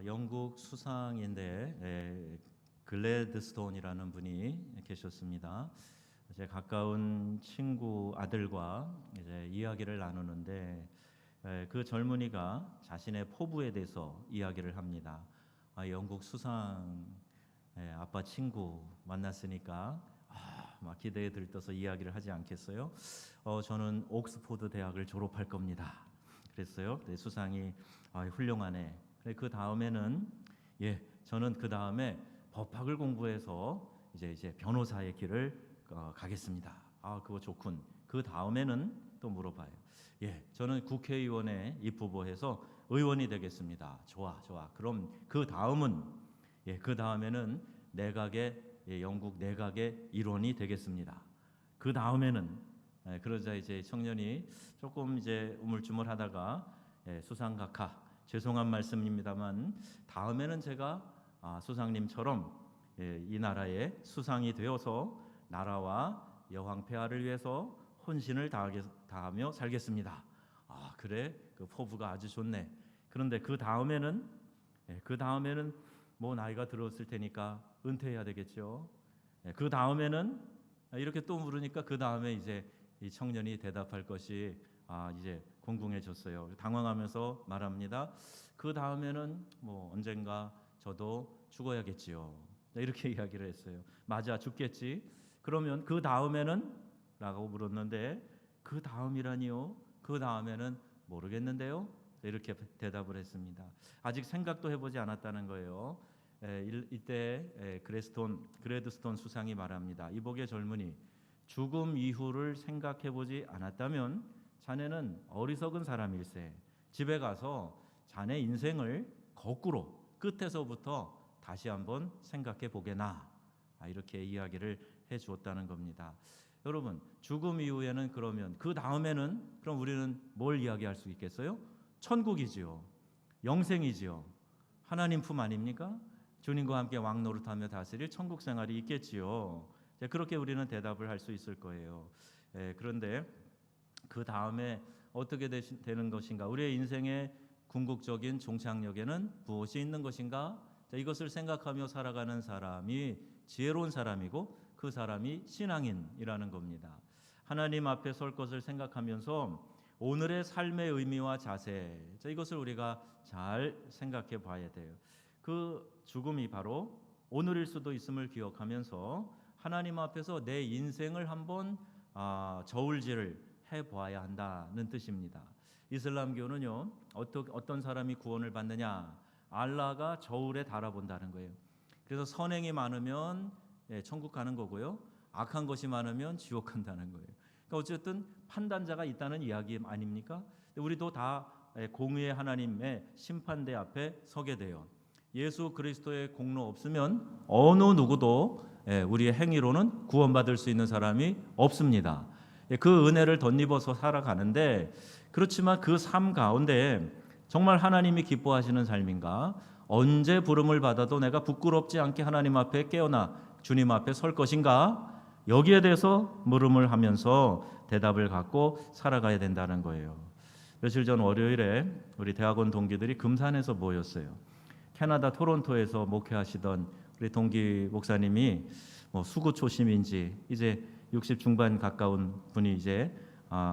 영국 수상인데 글래드스톤이라는 분이 계셨습니다. 제 가까운 친구 아들과 이제 이야기를 나누는데 그 젊은이가 자신의 포부에 대해서 이야기를 합니다. 영국 수상 아빠 친구 만났으니까 막 기대에 들떠서 이야기를 하지 않겠어요? 저는 옥스포드 대학을 졸업할 겁니다. 그랬어요. 수상이 훌륭하네. 그 다음에는 저는 그 다음에 법학을 공부해서 이제 변호사의 길을 가겠습니다. 그거 좋군. 그 다음에는 또 물어봐요. 저는 국회의원에 입후보해서 의원이 되겠습니다. 좋아. 그럼 그 다음은 그 다음에는 영국 내각의 일원이 되겠습니다. 그 다음에는 그러자 이제 청년이 조금 이제 우물쭈물하다가 수상각하, 죄송한 말씀입니다만 다음에는 제가 수상님처럼 이 나라의 수상이 되어서 나라와 여왕 폐하를 위해서 혼신을 다하며 살겠습니다. 그래, 그 포부가 아주 좋네. 그런데 그 다음에는 뭐 나이가 들었을 테니까 은퇴해야 되겠죠. 그 다음에는 이렇게 또 물으니까 그 다음에 이제 이 청년이 대답할 것이 이제 궁금해졌어요. 당황하면서 말합니다. 그 다음에는 뭐 언젠가 저도 죽어야겠지요. 이렇게 이야기를 했어요. 맞아, 죽겠지. 그러면 그 다음에는? 라고 물었는데 그 다음이라니요? 그 다음에는 모르겠는데요. 이렇게 대답을 했습니다. 아직 생각도 해보지 않았다는 거예요. 이때 글래드스톤 수상이 말합니다. 이복의 젊은이, 죽음 이후를 생각해보지 않았다면 자네는 어리석은 사람일세. 집에 가서 자네 인생을 거꾸로 끝에서부터 다시 한번 생각해 보게나. 이렇게 이야기를 해주었다는 겁니다. 여러분, 죽음 이후에는 그러면 그 다음에는 그럼 우리는 뭘 이야기할 수 있겠어요? 천국이지요. 영생이지요. 하나님 품 아닙니까? 주님과 함께 왕노릇하며 다스릴 천국 생활이 있겠지요. 그렇게 우리는 대답을 할 수 있을 거예요. 그런데 그 다음에 어떻게 되는 것인가? 우리의 인생의 궁극적인 종착역에는 무엇이 있는 것인가? 이것을 생각하며 살아가는 사람이 지혜로운 사람이고 그 사람이 신앙인이라는 겁니다. 하나님 앞에 설 것을 생각하면서 오늘의 삶의 의미와 자세, 이것을 우리가 잘 생각해 봐야 돼요. 그 죽음이 바로 오늘일 수도 있음을 기억하면서 하나님 앞에서 내 인생을 한번 저울질을 해보아야 한다는 뜻입니다. 이슬람교는요, 어떤 사람이 구원을 받느냐? 알라가 저울에 달아본다는 거예요. 그래서 선행이 많으면 천국 가는 거고요, 악한 것이 많으면 지옥 간다는 거예요. 그러니까 어쨌든 판단자가 있다는 이야기 아닙니까? 우리도 다 공의의 하나님의 심판대 앞에 서게 돼요. 예수 그리스도의 공로 없으면 어느 누구도 우리의 행위로는 구원받을 수 있는 사람이 없습니다. 그 은혜를 덧입어서 살아가는데, 그렇지만 그 삶 가운데 정말 하나님이 기뻐하시는 삶인가? 언제 부름을 받아도 내가 부끄럽지 않게 하나님 앞에 깨어나 주님 앞에 설 것인가? 여기에 대해서 물음을 하면서 대답을 갖고 살아가야 된다는 거예요. 며칠 전 월요일에 우리 대학원 동기들이 금산에서 모였어요. 캐나다 토론토에서 목회하시던 우리 동기 목사님이 수구 초심인지 이제 60 중반 가까운 분이 이제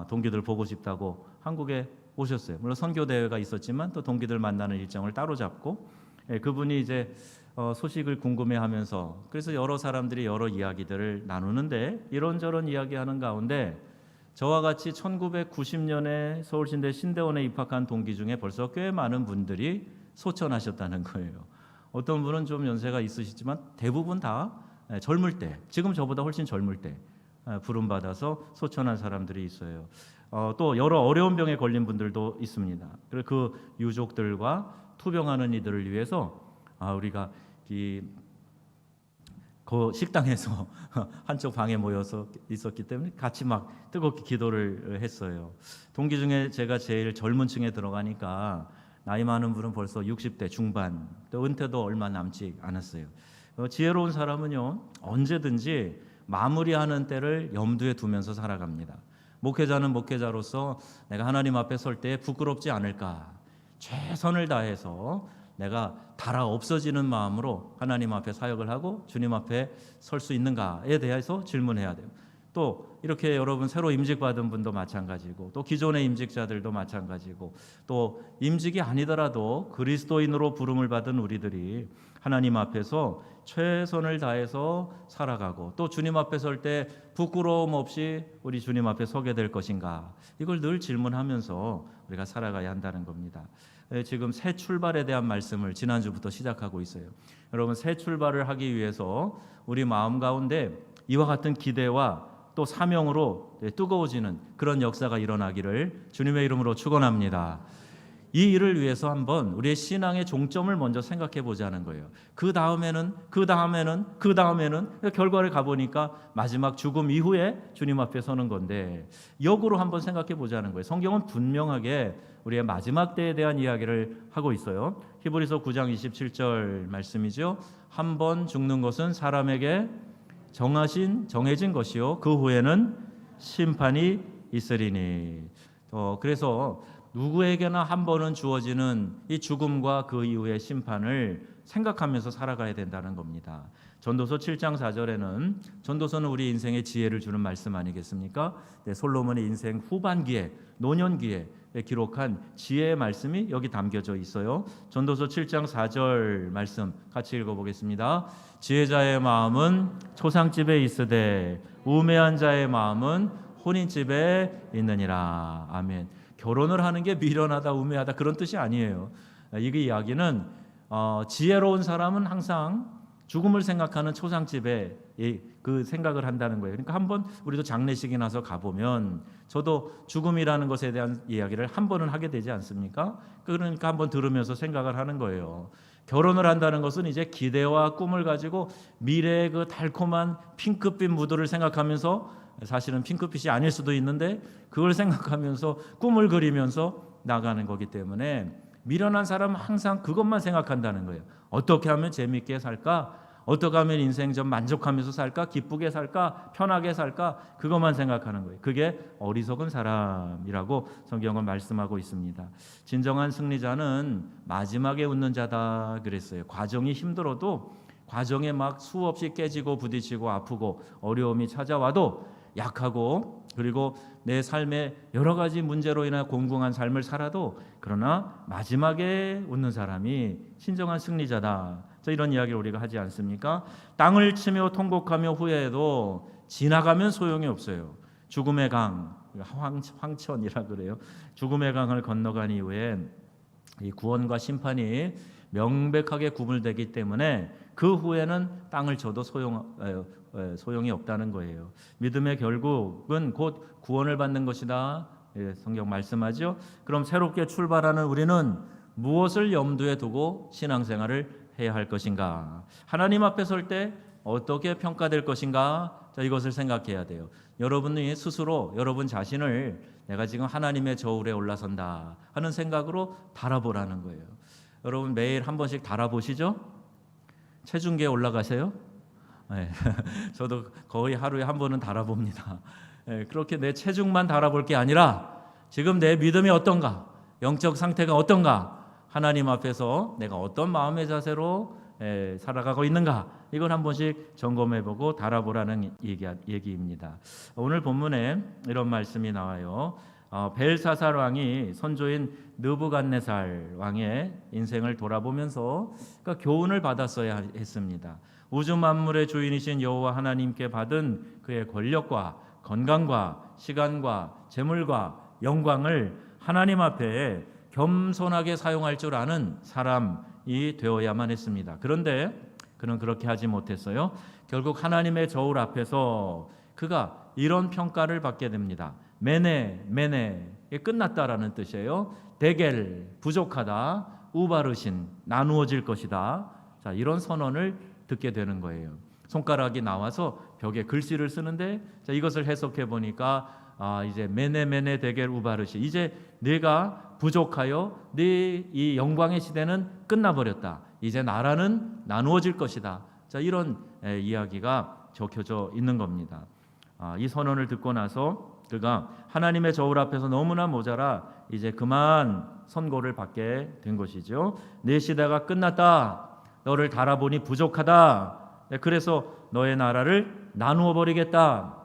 동기들 보고 싶다고 한국에 오셨어요. 물론 선교 대회가 있었지만 또 동기들 만나는 일정을 따로 잡고 그분이 이제 소식을 궁금해하면서, 그래서 여러 사람들이 여러 이야기들을 나누는데 이런저런 이야기하는 가운데 저와 같이 1990년에 서울신대 신대원에 입학한 동기 중에 벌써 꽤 많은 분들이 소천하셨다는 거예요. 어떤 분은 좀 연세가 있으시지만 대부분 다 젊을 때, 지금 저보다 훨씬 젊을 때 부름받아서 소천한 사람들이 있어요. 또 여러 어려운 병에 걸린 분들도 있습니다. 그리고 그 유족들과 투병하는 이들을 위해서 우리가 그 식당에서 한쪽 방에 모여서 있었기 때문에 같이 막 뜨겁게 기도를 했어요. 동기 중에 제가 제일 젊은 층에 들어가니까 나이 많은 분은 벌써 60대 중반, 또 은퇴도 얼마 남지 않았어요. 지혜로운 사람은요, 언제든지 마무리하는 때를 염두에 두면서 살아갑니다. 목회자는 목회자로서 내가 하나님 앞에 설 때 부끄럽지 않을까, 최선을 다해서 내가 달아 없어지는 마음으로 하나님 앞에 사역을 하고 주님 앞에 설 수 있는가에 대해서 질문해야 돼요. 또 이렇게 여러분 새로 임직받은 분도 마찬가지고, 또 기존의 임직자들도 마찬가지고, 또 임직이 아니더라도 그리스도인으로 부름을 받은 우리들이 하나님 앞에서 최선을 다해서 살아가고, 또 주님 앞에 설 때 부끄러움 없이 우리 주님 앞에 서게 될 것인가, 이걸 늘 질문하면서 우리가 살아가야 한다는 겁니다. 지금 새 출발에 대한 말씀을 지난주부터 시작하고 있어요. 여러분, 새 출발을 하기 위해서 우리 마음 가운데 이와 같은 기대와 또 사명으로 뜨거워지는 그런 역사가 일어나기를 주님의 이름으로 축원합니다. 이 일을 위해서 한번 우리의 신앙의 종점을 먼저 생각해 보자는 거예요. 그 다음에는 결과를 가보니까 마지막 죽음 이후에 주님 앞에 서는 건데, 역으로 한번 생각해 보자는 거예요. 성경은 분명하게 우리의 마지막 때에 대한 이야기를 하고 있어요. 히브리서 9장 27절 말씀이죠. 한 번 죽는 것은 사람에게 정해진 것이요 그 후에는 심판이 있으리니. 그래서 누구에게나 한 번은 주어지는 이 죽음과 그 이후의 심판을 생각하면서 살아가야 된다는 겁니다. 전도서 7장 4절에는, 전도서는 우리 인생의 지혜를 주는 말씀 아니겠습니까? 솔로몬의 인생 후반기에, 노년기에 기록한 지혜의 말씀이 여기 담겨져 있어요. 전도서 7장 4절 말씀 같이 읽어보겠습니다. 지혜자의 마음은 초상집에 있으되 우매한 자의 마음은 혼인집에 있느니라. 아멘. 결혼을 하는 게 미련하다, 우매하다 그런 뜻이 아니에요. 이 이야기는 지혜로운 사람은 항상 죽음을 생각하는 초상집에 그 생각을 한다는 거예요. 그러니까 한번 우리도 장례식이 나서 가보면, 저도 죽음이라는 것에 대한 이야기를 한 번은 하게 되지 않습니까? 그러니까 한번 들으면서 생각을 하는 거예요. 결혼을 한다는 것은 이제 기대와 꿈을 가지고 미래의 그 달콤한 핑크빛 무드를 생각하면서, 사실은 핑크빛이 아닐 수도 있는데 그걸 생각하면서 꿈을 그리면서 나가는 거기 때문에, 미련한 사람은 항상 그것만 생각한다는 거예요. 어떻게 하면 재밌게 살까? 어떻게 하면 인생 좀 만족하면서 살까? 기쁘게 살까? 편하게 살까? 그것만 생각하는 거예요. 그게 어리석은 사람이라고 성경은 말씀하고 있습니다. 진정한 승리자는 마지막에 웃는 자다 그랬어요. 과정이 힘들어도, 과정에 막 수없이 깨지고 부딪히고 아프고 어려움이 찾아와도 약하고, 그리고 내 삶에 여러 가지 문제로 인해 공공한 삶을 살아도, 그러나 마지막에 웃는 사람이 진정한 승리자다. 이런 이야기를 우리가 하지 않습니까? 땅을 치며 통곡하며 후회해도 지나가면 소용이 없어요. 죽음의 강, 황천이라 그래요. 죽음의 강을 건너간 이후에 이 구원과 심판이 명백하게 구분되기 때문에 그 후에는 땅을 쳐도 소용이 없다는 거예요. 믿음의 결국은 곧 구원을 받는 것이다. 성경 말씀하죠. 그럼 새롭게 출발하는 우리는 무엇을 염두에 두고 신앙생활을 해야 할 것인가? 하나님 앞에 설 때 어떻게 평가될 것인가? 이것을 생각해야 돼요. 여러분이 스스로 여러분 자신을 내가 지금 하나님의 저울에 올라선다 하는 생각으로 달아보라는 거예요. 여러분 매일 한 번씩 달아보시죠? 체중계에 올라가세요? 네. 저도 거의 하루에 한 번은 달아봅니다. 네. 그렇게 내 체중만 달아볼 게 아니라 지금 내 믿음이 어떤가, 영적 상태가 어떤가, 하나님 앞에서 내가 어떤 마음의 자세로 살아가고 있는가, 이걸 한 번씩 점검해보고 달아보라는 얘기입니다. 오늘 본문에 이런 말씀이 나와요. 벨사살 왕이 선조인 느부갓네살 왕의 인생을 돌아보면서 그러니까 교훈을 받았어야 했습니다. 우주 만물의 주인이신 여호와 하나님께 받은 그의 권력과 건강과 시간과 재물과 영광을 하나님 앞에 겸손하게 사용할 줄 아는 사람이 되어야만 했습니다. 그런데 그는 그렇게 하지 못했어요. 결국 하나님의 저울 앞에서 그가 이런 평가를 받게 됩니다. 메네 끝났다라는 뜻이에요. 데겔 부족하다, 우바르신 나누어질 것이다. 자, 이런 선언을 듣게 되는 거예요. 손가락이 나와서 벽에 글씨를 쓰는데, 자, 이것을 해석해 보니까 이제 메네 데겔 우바르시, 이제 내가 부족하여 네 이 영광의 시대는 끝나버렸다. 이제 나라는 나누어질 것이다. 자, 이런 이야기가 적혀져 있는 겁니다. 이 선언을 듣고 나서 그가 하나님의 저울 앞에서 너무나 모자라 이제 그만 선고를 받게 된 것이죠. 내 시대가 끝났다. 너를 달아보니 부족하다. 그래서 너의 나라를 나누어 버리겠다.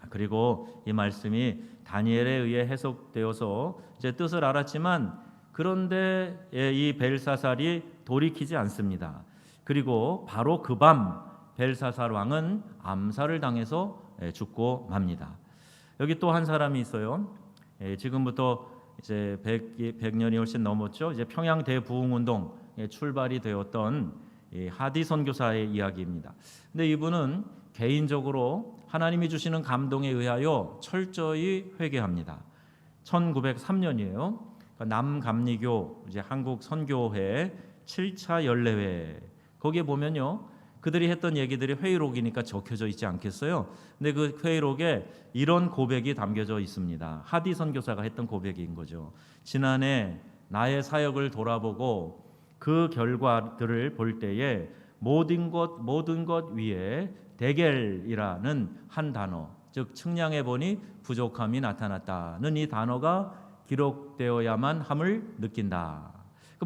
그리고 이 말씀이 다니엘에 의해 해석되어서 이제 뜻을 알았지만 그런데 이 벨사살이 돌이키지 않습니다. 그리고 바로 그 밤 벨사살 왕은 암살을 당해서 죽고 맙니다. 여기 또 한 사람이 있어요. 지금부터 이제 100년이 훨씬 넘었죠. 이제 평양 대부흥운동 출발이 되었던 하디 선교사의 이야기입니다. 근데 이분은 개인적으로 하나님이 주시는 감동에 의하여 철저히 회개합니다. 1903년이에요. 남감리교 이제 한국 선교회 7차 연례회 거기에 보면요. 그들이 했던 얘기들이 회의록이니까 적혀져 있지 않겠어요? 근데 그 회의록에 이런 고백이 담겨져 있습니다. 하디 선교사가 했던 고백인 거죠. 지난해 나의 사역을 돌아보고 그 결과들을 볼 때에 모든 것 위에 대겔이라는 한 단어, 즉 측량해 보니 부족함이 나타났다는 이 단어가 기록되어야만 함을 느낀다.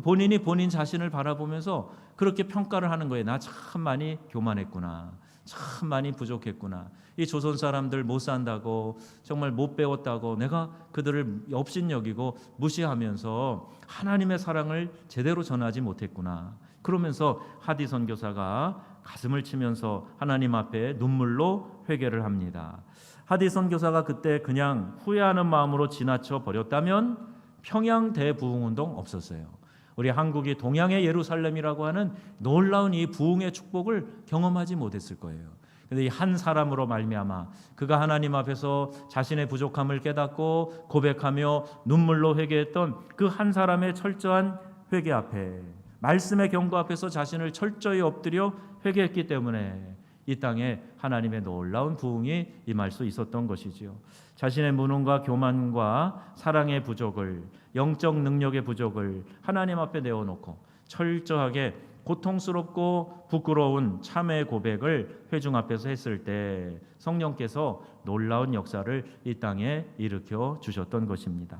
본인이 본인 자신을 바라보면서 그렇게 평가를 하는 거예요. 나 참 많이 교만했구나. 참 많이 부족했구나. 이 조선 사람들 못 산다고 정말 못 배웠다고 내가 그들을 업신여기고 무시하면서 하나님의 사랑을 제대로 전하지 못했구나. 그러면서 하디 선교사가 가슴을 치면서 하나님 앞에 눈물로 회개를 합니다. 하디 선교사가 그때 그냥 후회하는 마음으로 지나쳐 버렸다면 평양 대부흥운동 없었어요. 우리 한국이 동양의 예루살렘이라고 하는 놀라운 이 부흥의 축복을 경험하지 못했을 거예요. 그런데 이 한 사람으로 말미암아 그가 하나님 앞에서 자신의 부족함을 깨닫고 고백하며 눈물로 회개했던 그 한 사람의 철저한 회개 앞에 말씀의 경고 앞에서 자신을 철저히 엎드려 회개했기 때문에 이 땅에 하나님의 놀라운 부흥이 임할 수 있었던 것이지요. 자신의 무능과 교만과 사랑의 부족을, 영적 능력의 부족을 하나님 앞에 내어놓고 철저하게 고통스럽고 부끄러운 참회의 고백을 회중 앞에서 했을 때 성령께서 놀라운 역사를 이 땅에 일으켜 주셨던 것입니다.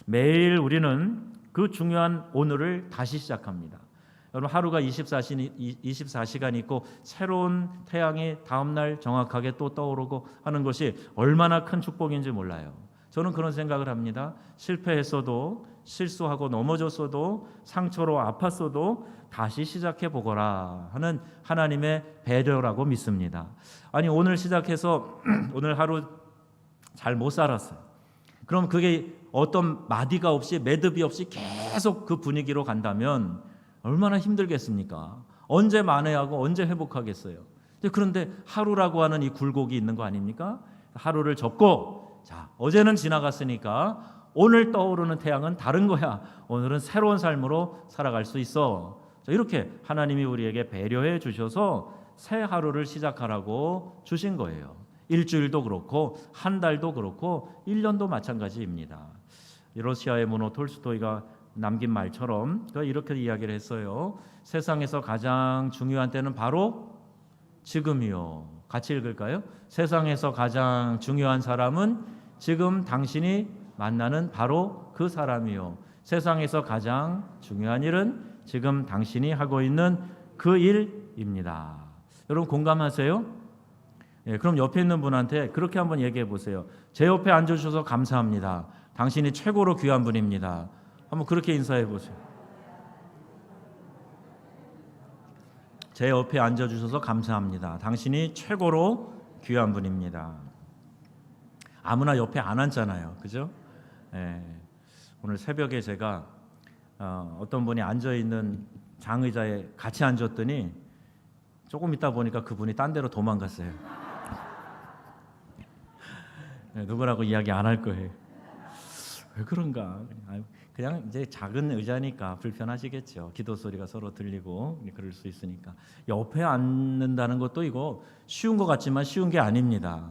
매일 우리는 그 중요한 오늘을 다시 시작합니다. 여러분 하루가 24시간 있고 새로운 태양이 다음날 정확하게 또 떠오르고 하는 것이 얼마나 큰 축복인지 몰라요. 저는 그런 생각을 합니다. 실패했어도 실수하고 넘어졌어도 상처로 아팠어도 다시 시작해 보거라 하는 하나님의 배려라고 믿습니다. 아니 오늘 시작해서 오늘 하루 잘 못 살았어요. 그럼 그게 어떤 마디가 없이 매듭이 없이 계속 그 분위기로 간다면 얼마나 힘들겠습니까? 언제 만회하고 언제 회복하겠어요? 그런데 하루라고 하는 이 굴곡이 있는 거 아닙니까? 하루를 접고 자 어제는 지나갔으니까 오늘 떠오르는 태양은 다른 거야. 오늘은 새로운 삶으로 살아갈 수 있어. 자, 이렇게 하나님이 우리에게 배려해 주셔서 새 하루를 시작하라고 주신 거예요. 일주일도 그렇고 한 달도 그렇고 1년도 마찬가지입니다. 러시아의 문호 톨스토이가 남긴 말처럼 이렇게 이야기를 했어요. 세상에서 가장 중요한 때는 바로 지금이요. 같이 읽을까요? 세상에서 가장 중요한 사람은 지금 당신이 만나는 바로 그 사람이요. 세상에서 가장 중요한 일은 지금 당신이 하고 있는 그 일입니다. 여러분 공감하세요? 예, 그럼 옆에 있는 분한테 그렇게 한번 얘기해 보세요. 제 옆에 앉아주셔서 감사합니다. 당신이 최고로 귀한 분입니다. 한번 그렇게 인사해 보세요. 제 옆에 앉아주셔서 감사합니다. 당신이 최고로 귀한 분입니다. 아무나 옆에 안 앉잖아요. 그죠? 예. 오늘 새벽에 제가 어떤 분이 앉아있는 장의자에 같이 앉았더니 조금 있다 보니까 그분이 딴 데로 도망갔어요. 네, 누구라고 이야기 안 할 거예요. 왜 그런가? 그냥 이제 작은 의자니까 불편하시겠죠. 기도 소리가 서로 들리고 그럴 수 있으니까. 옆에 앉는다는 것도 이거 쉬운 것 같지만 쉬운 게 아닙니다.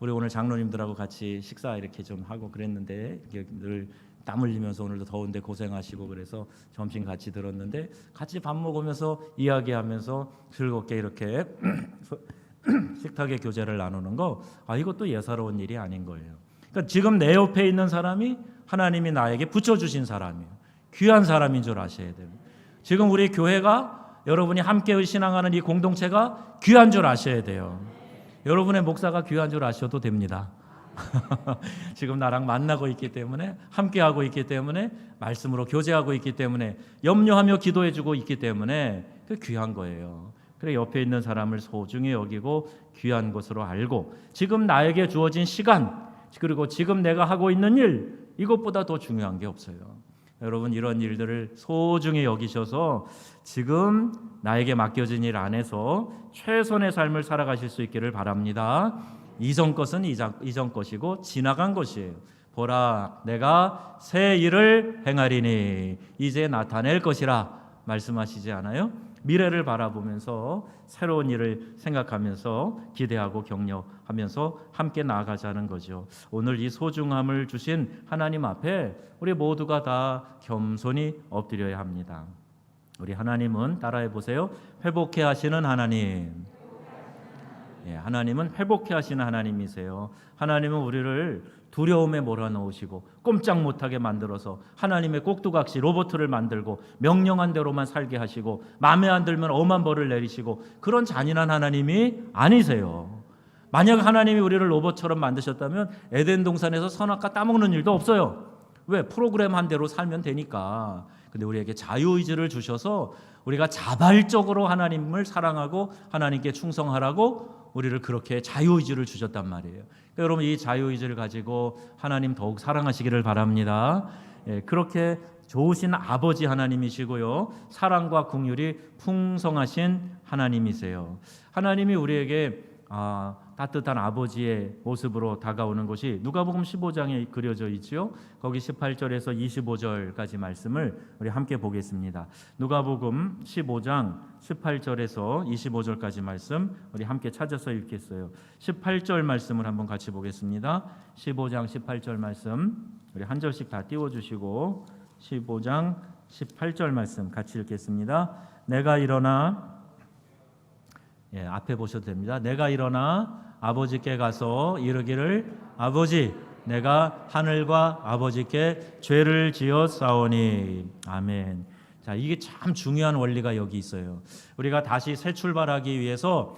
우리 오늘 장로님들하고 같이 식사 이렇게 좀 하고 그랬는데 늘 땀 흘리면서 오늘도 더운데 고생하시고 그래서 점심 같이 들었는데 같이 밥 먹으면서 이야기하면서 즐겁게 이렇게 식탁의 교제를 나누는 거 이것도 예사로운 일이 아닌 거예요. 그러니까 지금 내 옆에 있는 사람이 하나님이 나에게 붙여주신 사람이에요. 귀한 사람인 줄 아셔야 돼요. 지금 우리 교회가 여러분이 함께 신앙하는 이 공동체가 귀한 줄 아셔야 돼요. 여러분의 목사가 귀한 줄 아셔도 됩니다. 지금 나랑 만나고 있기 때문에, 함께하고 있기 때문에, 말씀으로 교제하고 있기 때문에, 염려하며 기도해주고 있기 때문에 그 귀한 거예요. 그래 옆에 있는 사람을 소중히 여기고 귀한 것으로 알고, 지금 나에게 주어진 시간, 그리고 지금 내가 하고 있는 일, 이것보다 더 중요한 게 없어요. 여러분 이런 일들을 소중히 여기셔서 지금 나에게 맡겨진 일 안에서 최선의 삶을 살아가실 수 있기를 바랍니다. 이전 것은 이전 것이고 지나간 것이에요. 보라 내가 새 일을 행하리니 이제 나타낼 것이라 말씀하시지 않아요? 미래를 바라보면서 새로운 일을 생각하면서 기대하고 격려하면서 함께 나아가자는 거죠. 오늘 이 소중함을 주신 하나님 앞에 우리 모두가 다 겸손히 엎드려야 합니다. 우리 하나님은 따라해 보세요. 회복해 하시는 하나님. 하나님은 회복해 하시는 하나님이세요. 하나님은 우리를 두려움에 몰아넣으시고 꼼짝 못하게 만들어서 하나님의 꼭두각시 로봇을 만들고 명령한 대로만 살게 하시고 마음에 안 들면 엄한 벌을 내리시고 그런 잔인한 하나님이 아니세요. 만약 하나님이 우리를 로봇처럼 만드셨다면 에덴 동산에서 선악과 따먹는 일도 없어요. 왜? 프로그램한 대로 살면 되니까. 근데 우리에게 자유의지를 주셔서 우리가 자발적으로 하나님을 사랑하고 하나님께 충성하라고 우리를 그렇게 자유의지를 주셨단 말이에요. 그러니까 여러분 이 자유의지를 가지고 하나님 더욱 사랑하시기를 바랍니다. 그렇게 좋으신 아버지 하나님이시고요. 사랑과 긍휼이 풍성하신 하나님이세요. 하나님이 우리에게 따뜻한 아버지의 모습으로 다가오는 것이 누가복음 15장에 그려져 있죠. 거기 18절에서 25절까지 말씀을 우리 함께 보겠습니다. 누가복음 15장 18절에서 25절까지 말씀 우리 함께 찾아서 읽겠어요. 18절 말씀을 한번 같이 보겠습니다. 15장 18절 말씀 우리 한 절씩 다 띄워주시고 15장 18절 말씀 같이 읽겠습니다. 내가 일어나 앞에 보셔도 됩니다. 내가 일어나 아버지께 가서 이르기를 아버지 내가 하늘과 아버지께 죄를 지었사오니 아멘. 자, 이게 참 중요한 원리가 여기 있어요. 우리가 다시 새 출발하기 위해서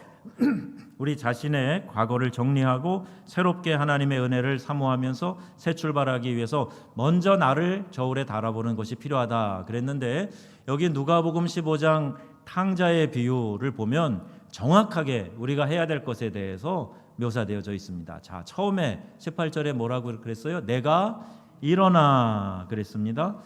우리 자신의 과거를 정리하고 새롭게 하나님의 은혜를 사모하면서 새 출발하기 위해서 먼저 나를 저울에 달아보는 것이 필요하다 그랬는데 여기 누가복음 15장 탕자의 비유를 보면 정확하게 우리가 해야 될 것에 대해서 묘사되어져 있습니다. 자, 처음에 18절에 뭐라고 그랬어요? 내가 일어나 그랬습니다.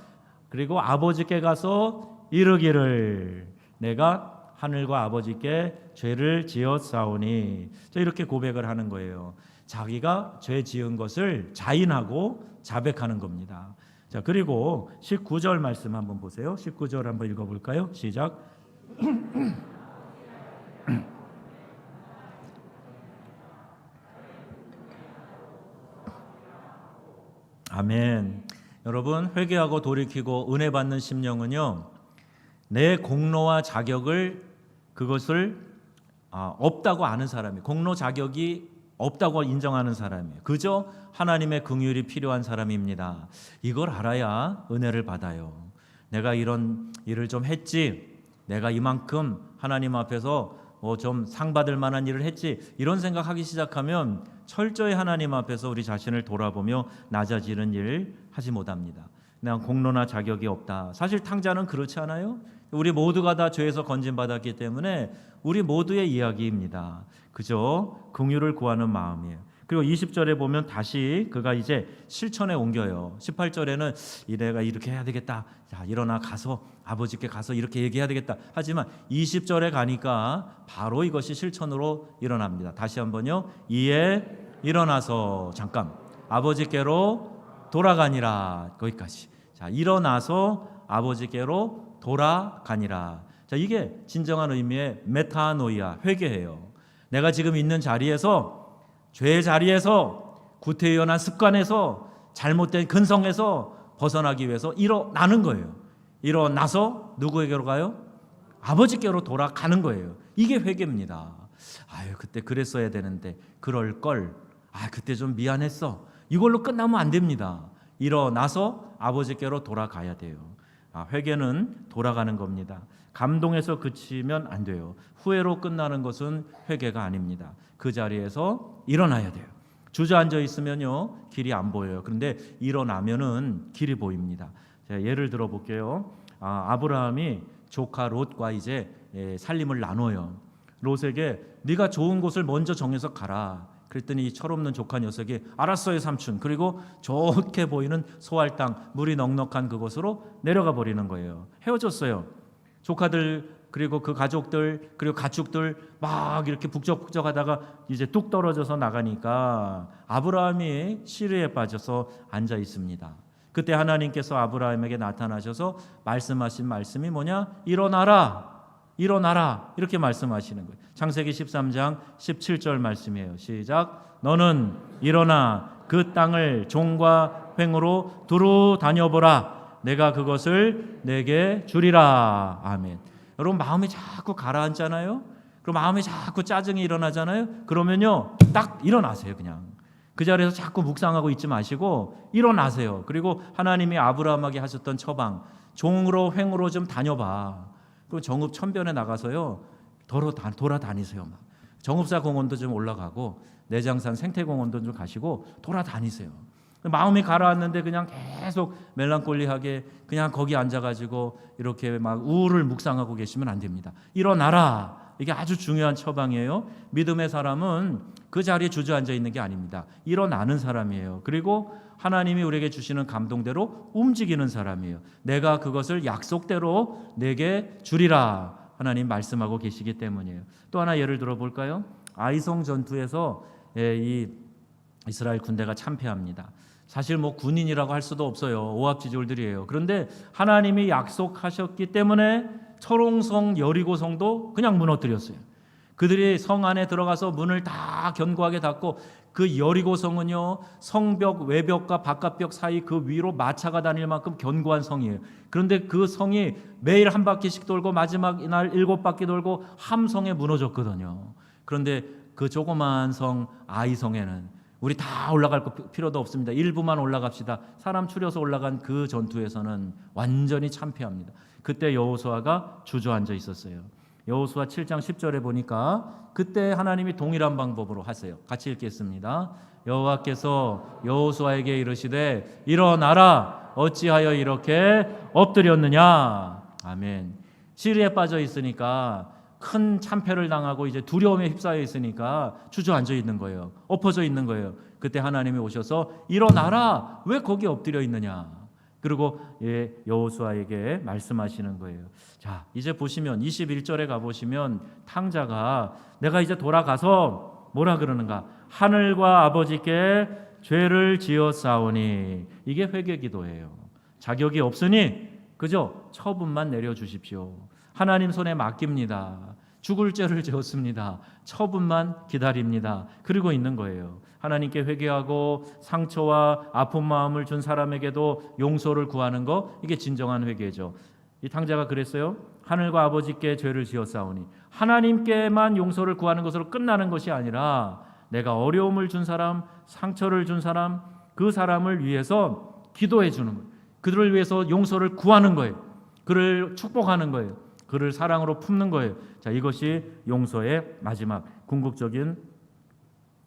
그리고 아버지께 가서 이르기를 내가 하늘과 아버지께 죄를 지었사오니 이렇게 고백을 하는 거예요. 자기가 죄 지은 것을 자인하고 자백하는 겁니다. 자, 그리고 19절 말씀 한번 보세요. 19절 한번 읽어볼까요? 시작. 아멘. 여러분 회개하고 돌이키고 은혜 받는 심령은요 내 공로와 자격을 그것을 없다고 아는 사람이에요. 공로 자격이 없다고 인정하는 사람이에요. 그저 하나님의 긍휼이 필요한 사람입니다. 이걸 알아야 은혜를 받아요. 내가 이런 일을 좀 했지, 내가 이만큼 하나님 앞에서 좀 상 받을 만한 일을 했지, 이런 생각하기 시작하면 철저히 하나님 앞에서 우리 자신을 돌아보며 낮아지는 일 하지 못합니다. 난 공로나 자격이 없다. 사실 탕자는 그렇지 않아요? 우리 모두가 다 죄에서 건진받았기 때문에 우리 모두의 이야기입니다. 그저 긍휼을 구하는 마음이에요. 그리고 20절에 보면 다시 그가 이제 실천에 옮겨요. 18절에는 내가 이렇게 해야 되겠다. 자, 일어나 가서 아버지께 가서 이렇게 얘기해야 되겠다. 하지만 20절에 가니까 바로 이것이 실천으로 일어납니다. 다시 한번요. 이에 일어나서 잠깐 아버지께로 돌아가니라. 거기까지. 자, 일어나서 아버지께로 돌아가니라. 자, 이게 진정한 의미의 메타노이아, 회개예요. 내가 지금 있는 자리에서 죄의 자리에서 구태연한 습관에서 잘못된 근성에서 벗어나기 위해서 일어나는 거예요. 일어나서 누구에게로 가요? 아버지께로 돌아가는 거예요. 이게 회개입니다. 아유 그때 그랬어야 되는데 그럴 걸. 그때 좀 미안했어. 이걸로 끝나면 안 됩니다. 일어나서 아버지께로 돌아가야 돼요. 회개는 돌아가는 겁니다. 감동에서 그치면 안 돼요. 후회로 끝나는 것은 회개가 아닙니다. 그 자리에서 일어나야 돼요. 주저앉아 있으면요 길이 안 보여요. 그런데 일어나면은 길이 보입니다. 제가 예를 들어 볼게요. 아브라함이 조카 롯과 이제 살림을 나눠요. 롯에게 네가 좋은 곳을 먼저 정해서 가라. 그랬더니 이 철없는 조카 녀석이 알았어요 삼촌. 그리고 좋게 보이는 소알 땅, 물이 넉넉한 그곳으로 내려가 버리는 거예요. 헤어졌어요. 조카들 그리고 그 가족들 그리고 가축들 막 이렇게 북적북적하다가 이제 뚝 떨어져서 나가니까 아브라함이 시르에 빠져서 앉아 있습니다. 그때 하나님께서 아브라함에게 나타나셔서 말씀하신 말씀이 뭐냐? 일어나라, 일어나라 이렇게 말씀하시는 거예요. 창세기 13장 17절 말씀이에요. 시작. 너는 일어나 그 땅을 종과 횡으로 두루 다녀보라. 내가 그것을 내게 주리라. 아멘. 여러분 마음이 자꾸 가라앉잖아요. 그럼 마음이 자꾸 짜증이 일어나잖아요. 그러면요 딱 일어나세요. 그냥 그 자리에서 자꾸 묵상하고 있지 마시고 일어나세요. 그리고 하나님이 아브라함에게 하셨던 처방, 종으로 횡으로 좀 다녀봐. 그럼 정읍 천변에 나가서요 돌아다니세요. 막 정읍사 공원도 좀 올라가고 내장산 생태공원도 좀 가시고 돌아다니세요. 마음이 가라앉는데 그냥 계속 멜랑콜리하게 그냥 거기 앉아가지고 이렇게 막 우울을 묵상하고 계시면 안 됩니다. 일어나라. 이게 아주 중요한 처방이에요. 믿음의 사람은 그 자리에 주저앉아 있는 게 아닙니다. 일어나는 사람이에요. 그리고 하나님이 우리에게 주시는 감동대로 움직이는 사람이에요. 내가 그것을 약속대로 내게 주리라. 하나님 말씀하고 계시기 때문이에요. 또 하나 예를 들어 볼까요? 아이성 전투에서 이 이스라엘 군대가 참패합니다. 사실 뭐 군인이라고 할 수도 없어요. 오합지졸들이에요. 그런데 하나님이 약속하셨기 때문에 철옹성 여리고성도 그냥 무너뜨렸어요. 그들이 성 안에 들어가서 문을 다 견고하게 닫고 그 여리고성은요 성벽 외벽과 바깥벽 사이 그 위로 마차가 다닐 만큼 견고한 성이에요. 그런데 그 성이 매일 한 바퀴씩 돌고 마지막 날 7바퀴 돌고 함성에 무너졌거든요. 그런데 그 조그마한 성 아이성에는 우리 다 올라갈 필요도 없습니다. 일부만 올라갑시다. 사람 추려서 올라간 그 전투에서는 완전히 참패합니다. 그때 여호수아가 주저앉아 있었어요. 여호수아 7장 10절에 보니까 그때 하나님이 동일한 방법으로 하세요. 같이 읽겠습니다. 여호와께서 여호수아에게 이르시되 일어나라. 어찌하여 이렇게 엎드렸느냐. 아멘. 시리에 빠져 있으니까 큰 참패를 당하고 이제 두려움에 휩싸여 있으니까 주저앉아 있는 거예요. 엎어져 있는 거예요. 그때 하나님이 오셔서 일어나라. 왜 거기 엎드려 있느냐. 그리고 여호수아에게 말씀하시는 거예요. 자, 이제 보시면 21절에 가보시면 탕자가 내가 이제 돌아가서 뭐라 그러는가. 하늘과 아버지께 죄를 지었사오니. 이게 회개기도예요. 자격이 없으니 그저 처분만 내려주십시오. 하나님 손에 맡깁니다. 죽을 죄를 지었습니다. 처분만 기다립니다. 그러고 있는 거예요. 하나님께 회개하고 상처와 아픈 마음을 준 사람에게도 용서를 구하는 거, 이게 진정한 회개죠. 이 탕자가 그랬어요. 하늘과 아버지께 죄를 지었사오니. 하나님께만 용서를 구하는 것으로 끝나는 것이 아니라 내가 어려움을 준 사람, 상처를 준 사람, 그 사람을 위해서 기도해 주는 거예요. 그들을 위해서 용서를 구하는 거예요. 그를 축복하는 거예요. 그를 사랑으로 품는 거예요. 자, 이것이 용서의 마지막 궁극적인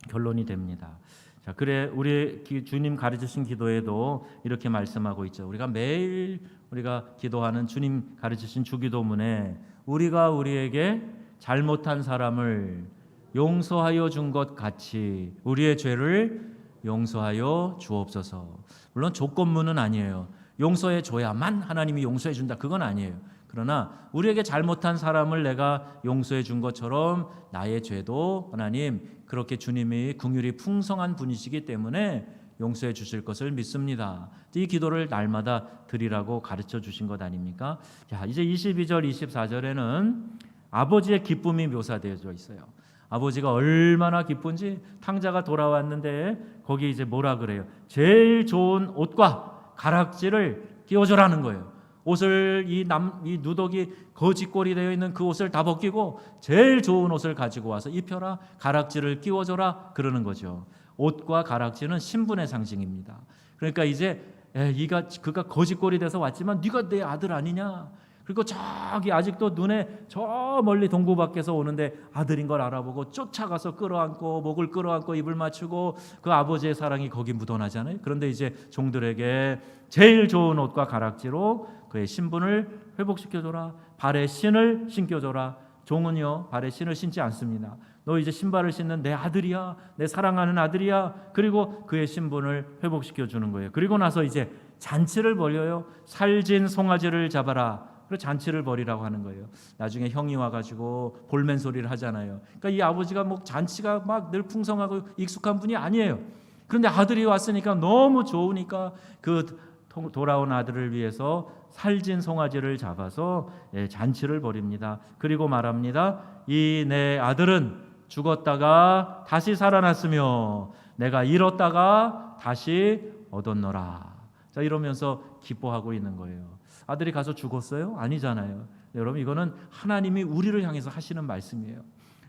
결론이 됩니다. 자, 그래 우리 주님 가르치신 기도에도 이렇게 말씀하고 있죠. 우리가 매일 우리가 기도하는 주님 가르치신 주기도문에 우리가 우리에게 잘못한 사람을 용서하여 준 것 같이 우리의 죄를 용서하여 주옵소서. 물론 조건문은 아니에요. 용서해 줘야만 하나님이 용서해 준다. 그건 아니에요. 그러나 우리에게 잘못한 사람을 내가 용서해 준 것처럼 나의 죄도 하나님 그렇게 주님이 긍휼이 풍성한 분이시기 때문에 용서해 주실 것을 믿습니다. 이 기도를 날마다 드리라고 가르쳐 주신 것 아닙니까? 자, 이제 22절 24절에는 아버지의 기쁨이 묘사되어 있어요. 아버지가 얼마나 기쁜지 탕자가 돌아왔는데 거기 이제 뭐라 그래요? 제일 좋은 옷과 가락지를 끼워주라는 거예요. 옷을 이 누더기 거짓골이 되어 있는 그 옷을 다 벗기고 제일 좋은 옷을 가지고 와서 입혀라. 가락지를 끼워줘라. 그러는 거죠. 옷과 가락지는 신분의 상징입니다. 그러니까 이제 그가 거짓골이 돼서 왔지만 네가 내 아들 아니냐? 그리고 저기 아직도 눈에 저 멀리 동부 밖에서 오는데 아들인 걸 알아보고 쫓아가서 끌어안고 목을 끌어안고 입을 맞추고 그 아버지의 사랑이 거기 묻어나잖아요. 그런데 이제 종들에게 제일 좋은 옷과 가락지로 그의 신분을 회복시켜줘라. 발에 신을 신겨줘라. 종은요 발에 신을 신지 않습니다. 너 이제 신발을 신는 내 아들이야. 내 사랑하는 아들이야. 그리고 그의 신분을 회복시켜주는 거예요. 그리고 나서 이제 잔치를 벌여요. 살진 송아지를 잡아라. 그리고 잔치를 벌이라고 하는 거예요. 나중에 형이 와가지고 볼멘 소리를 하잖아요. 그러니까 이 아버지가 뭐 잔치가 막 늘 풍성하고 익숙한 분이 아니에요. 그런데 아들이 왔으니까 너무 좋으니까 그 돌아온 아들을 위해서 살진 송아지를 잡아서 잔치를 벌입니다. 그리고 말합니다. 이 내 아들은 죽었다가 다시 살아났으며 내가 잃었다가 다시 얻었노라. 자, 이러면서 기뻐하고 있는 거예요. 아들이 가서 죽었어요? 아니잖아요. 여러분, 이거는 하나님이 우리를 향해서 하시는 말씀이에요.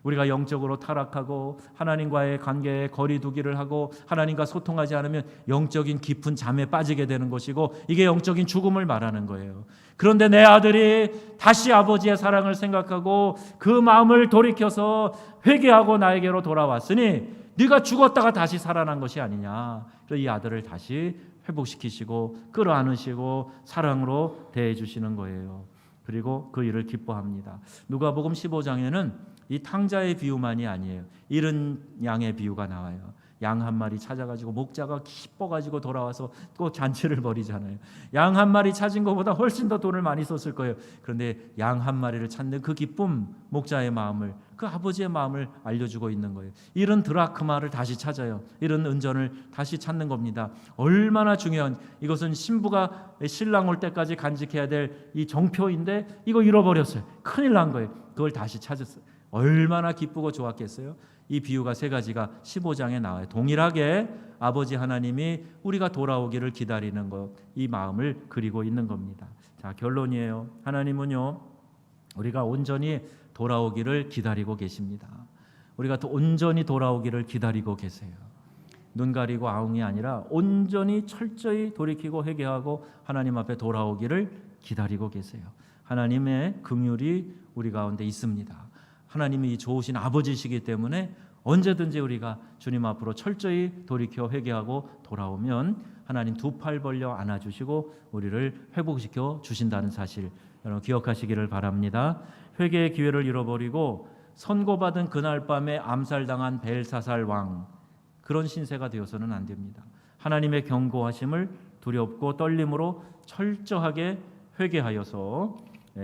우리가 영적으로 타락하고 하나님과의 관계에 거리 두기를 하고 하나님과 소통하지 않으면 영적인 깊은 잠에 빠지게 되는 것이고 이게 영적인 죽음을 말하는 거예요. 그런데 내 아들이 다시 아버지의 사랑을 생각하고 그 마음을 돌이켜서 회개하고 나에게로 돌아왔으니 네가 죽었다가 다시 살아난 것이 아니냐. 그래서 이 아들을 다시 회복시키시고 끌어안으시고 사랑으로 대해 주시는 거예요. 그리고 그 일을 기뻐합니다. 누가복음 15장에는 이 탕자의 비유만이 아니에요. 잃은 양의 비유가 나와요. 양 한 마리 찾아가지고 목자가 기뻐가지고 돌아와서 또 잔치를 벌이잖아요. 양 한 마리 찾은 것보다 훨씬 더 돈을 많이 썼을 거예요. 그런데 양 한 마리를 찾는 그 기쁨, 목자의 마음을, 그 아버지의 마음을 알려주고 있는 거예요. 잃은 드라크마를 다시 찾아요. 잃은 은전을 다시 찾는 겁니다. 얼마나 중요한, 이것은 신부가 신랑 올 때까지 간직해야 될 이 정표인데 이거 잃어버렸어요. 큰일 난 거예요. 그걸 다시 찾았어요. 얼마나 기쁘고 좋았겠어요. 이 비유가 세 가지가 15장에 나와요. 동일하게 아버지 하나님이 우리가 돌아오기를 기다리는 것, 이 마음을 그리고 있는 겁니다. 자, 결론이에요. 하나님은요 우리가 온전히 돌아오기를 기다리고 계십니다. 우리가 또 온전히 돌아오기를 기다리고 계세요. 눈 가리고 아웅이 아니라 온전히 철저히 돌이키고 회개하고 하나님 앞에 돌아오기를 기다리고 계세요. 하나님의 긍휼이 우리 가운데 있습니다. 하나님이 좋으신 아버지시기 때문에 언제든지 우리가 주님 앞으로 철저히 돌이켜 회개하고 돌아오면 하나님 두 팔 벌려 안아주시고 우리를 회복시켜 주신다는 사실 여러분 기억하시기를 바랍니다. 회개의 기회를 잃어버리고 선고받은 그날 밤에 암살당한 벨사살 왕, 그런 신세가 되어서는 안 됩니다. 하나님의 경고하심을 두렵고 떨림으로 철저하게 회개하여서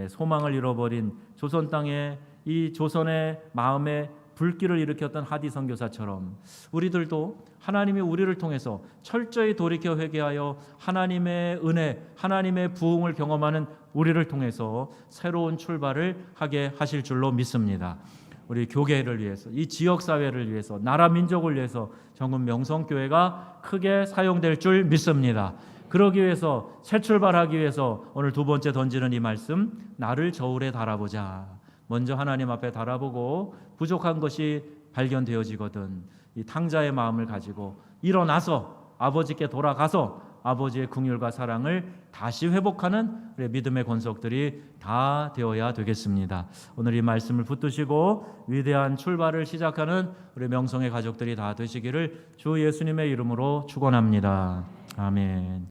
소망을 잃어버린 조선 땅에 이 조선의 마음에 불길을 일으켰던 하디 선교사처럼 우리들도 하나님이 우리를 통해서 철저히 돌이켜 회개하여 하나님의 은혜, 하나님의 부흥을 경험하는 우리를 통해서 새로운 출발을 하게 하실 줄로 믿습니다. 우리 교계를 위해서, 이 지역사회를 위해서, 나라 민족을 위해서 정금 명성교회가 크게 사용될 줄 믿습니다. 그러기 위해서 새 출발하기 위해서 오늘 두 번째 던지는 이 말씀, 나를 저울에 달아보자. 먼저 하나님 앞에 달아보고 부족한 것이 발견되어지거든 이 탕자의 마음을 가지고 일어나서 아버지께 돌아가서 아버지의 긍휼과 사랑을 다시 회복하는 우리의 믿음의 권속들이 다 되어야 되겠습니다. 오늘 이 말씀을 붙드시고 위대한 출발을 시작하는 우리 명성의 가족들이 다 되시기를 주 예수님의 이름으로 축원합니다. 아멘.